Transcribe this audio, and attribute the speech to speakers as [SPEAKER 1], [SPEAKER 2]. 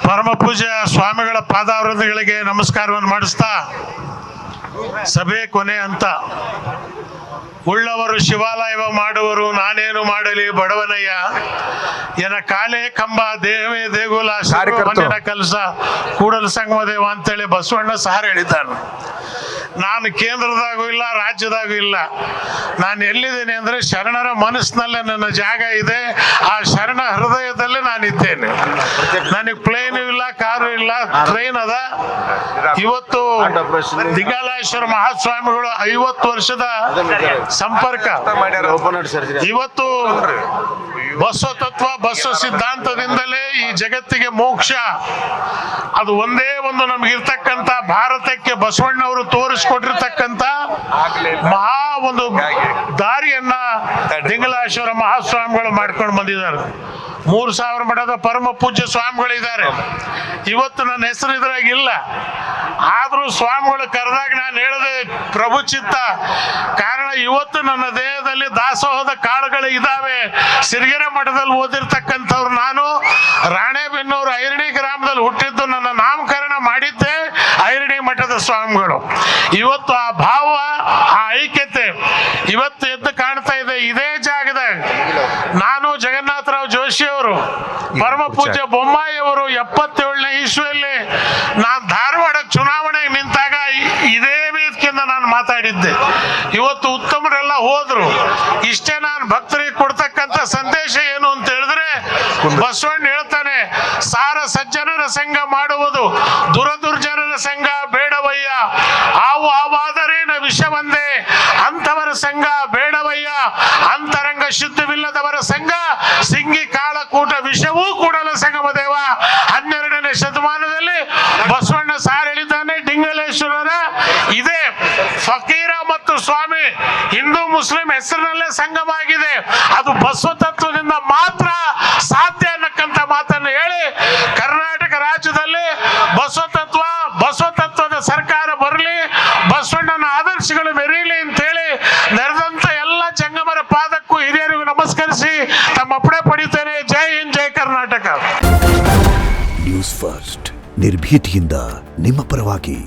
[SPEAKER 1] ಪರಮ ಪೂಜ್ಯ ಸ್ವಾಮಿಗಳ ಪಾದಾವೃಂದಗಳಿಗೆ ನಮಸ್ಕಾರವನ್ನು ಮಾಡಿಸ್ತಾ, ಸಭೆ ಕೊನೆ ಅಂತ ಉಳ್ಳವರು ಶಿವಾಲಯವ ಮಾಡುವರು, ನಾನೇನು ಮಾಡಲಿ ಬಡವನಯ್ಯ ಎನ ಕಾಲೇ ಕಂಬ ದೇವೇ ದೇಗುಲ ಮಣ್ಣಿನ ಕೆಲಸ ಕೂಡಲ ಸಂಗಮ ದೇವ ಅಂತೇಳಿ ಬಸವಣ್ಣ ಸಾರ್ ಹೇಳಿದ್ದಾನೆ. ನಾನು ಕೇಂದ್ರದಾಗೂ ಇಲ್ಲ, ರಾಜ್ಯದಾಗೂ ಇಲ್ಲ. ನಾನು ಎಲ್ಲಿದ್ದೇನೆ ಅಂದರೆ ಶರಣರ ಮನಸ್ಸಿನಲ್ಲೇ ನನ್ನ ಜಾಗ ಇದೆ. ಆ ಶರಣ ಹೃದಯದಲ್ಲೇ ನಾನಿದ್ದೇನೆ. ನನಗೆ ಪ್ಲೇನು ಇಲ್ಲ, ಕಾರು ಇಲ್ಲ, ಟ್ರೈನ್ ಅದ. ಇವತ್ತು ದಿಂಗಾಲೇಶ್ವರ ಮಹಾಸ್ವಾಮಿಗಳು 50 ವರ್ಷದ ಸಂಪರ್ಕ. ಇವತ್ತು ಬಸವ ತತ್ವ, ಬಸವ ಸಿದ್ಧಾಂತದಿಂದಲೇ ಈ ಜಗತ್ತಿಗೆ ಮೋಕ್ಷ. ಅದು ಒಂದೇ ಒಂದು ನಮ್ಗಿರ್ತಕ್ಕಂಥ ಭಾರತಕ್ಕೆ ಬಸವಣ್ಣವರು ತೋರಿಸ್ಕೊಟ್ಟಿರ್ತಕ್ಕಂಥ ಮಹಾ ಒಂದು ದಾರಿಯನ್ನ ದಿಂಗಾಲೇಶ್ವರ ಮಹಾಸ್ವಾಮಿಗಳು ಮಾಡ್ಕೊಂಡು ಬಂದಿದ್ದಾರೆ. 3000 ಮಠದ ಪರಮ ಪೂಜ್ಯ ಸ್ವಾಮಿಗಳಿದ್ದಾರೆ. ಇವತ್ತು ನನ್ನ ಹೆಸರು ಇದ್ರಾಗಿಲ್ಲ, ಆದ್ರೂ ಸ್ವಾಮಿಗಳು ಕರೆದಾಗ ನಾನು ಹೇಳಿದೆ ಪ್ರಭು ಚಿತ್ತ. ಕಾರಣ ಇವತ್ತು ನನ್ನ ದೇಹದಲ್ಲಿ ದಾಸೋಹದ ಕಾಳುಗಳು ಇದ್ದಾವೆ. ಸಿರಿಗೆರೆ ಮಠದಲ್ಲಿ ಓದಿರ್ತಕ್ಕಂಥವ್ರು ನಾನು. ರಾಣೆಬೆನ್ನೂರು ಐರಣಿ ಗ್ರಾಮದಲ್ಲಿ ಹುಟ್ಟಿದ್ದು, ನನ್ನ ನಾಮಕರಣ ಮಾಡಿದ್ದೆ ಐರಣಿ ಮಠದ ಸ್ವಾಮಿಗಳು. ಇವತ್ತು ಆ ಭಾವ, ಆ ಐಕ್ಯತೆ ಇವತ್ತು ಎದ್ದು ಕಾಣ್ತಾ ಇದೆ. ಇದೇ ಜಾಗದಾಗ ನಾನು ಜಗನ್ನಾಥರಾವ್ ಜೋಶಿ ಅವರು, ಪರಮ ಪೂಜ್ಯ ಬೊಮ್ಮಾಯಿ ಅವರು 77ನೇ ಇಸ್ವಿಯಲ್ಲಿ ನಾನು ಧಾರವಾಡಕ್ಕೆ ಚುನಾವಣೆಗೆ ನಿಂತಾಗ ಇದೇ ವೇದಿಕೆಯಿಂದ ನಾನು ಮಾತಾಡಿದ್ದೆ. ಇವತ್ತು ಉತ್ತಮರೆಲ್ಲ ಹೋದ್ರು. ಇಷ್ಟೇ ನಾನು ಭಕ್ತರಿಗೆ ಕೊಡ್ತಕ್ಕಂಥ ಸಂದೇಶ ಏನು ಅಂತ ಹೇಳಿದ್ರೆ, ಬಸವಣ್ಣ ಹೇಳ್ತಾನೆ, ಸಾರ ಸಜ್ಜನರ ಸಂಘ ಮಾಡುವುದು, ದುರದುರ್ಜನರ ಸಂಘ ಬೇಡವಯ್ಯ. ಆವಾದರೇನ ವಿಷವಂದೇ, ಅಂಥವರ ಸಂಘ ಬೇಡವಯ್ಯ. ಅಂತರಂಗ ಶುದ್ಧವಿಲ್ಲದವರ ಸಂಘ ಸಿಂಗಿ ಕಾಳಕೂಟ ವಿಷವೂ ಕೂಡಲ ಸಂಗಮ ದೇವ. 12ನೇ ಶತಮಾನದಲ್ಲಿ ಬಸವಣ್ಣ ಸಾರ್ ಹೇಳಿದ್ದಾನೆ. ದಿಂಗಾಲೇಶ್ವರರ ಇದೇ ಫಕೀರ ಮತ್ತು ಸ್ವಾಮಿ ಹಿಂದೂ ಮುಸ್ಲಿಂ ಹೆಸರಿನಲ್ಲೇ ಸಂಗಮ ಆಗಿದೆ. ಅದು ಬಸವ ತತ್ವದಿಂದ ಮಾತ್ರ ಸಾಧ್ಯ ಅನ್ನಕ್ಕಂತ ಮಾತನ್ನು ಹೇಳಿ, ಕರ್ನಾಟಕ ರಾಜ್ಯದಲ್ಲಿ ಬಸವ ತತ್ವದ ಸರ್ಕಾರ ಬರಲಿ, ಬಸವಣ್ಣನ ಆದರ್ಶಗಳು ಮೆರೀಲಿ ಅಂತ ಹೇಳಿ ನೆರೆದಂತ ಎಲ್ಲ ಜಂಗಮರ ಪಾದಕ್ಕೂ ಹಿರಿಯರಿಗೂ ನಮಸ್ಕರಿಸಿ ತಮ್ಮ ಅಪ್ಪಣೆ ಪಡಿತೇನೆ. ಜೈ ಹಿಂದ್, ಜೈ ಕರ್ನಾಟಕ.
[SPEAKER 2] ನ್ಯೂಸ್ ಫಸ್ಟ್, ನಿರ್ಭೀತಿಯಿಂದ ನಿಮ್ಮ ಪರವಾಗಿ.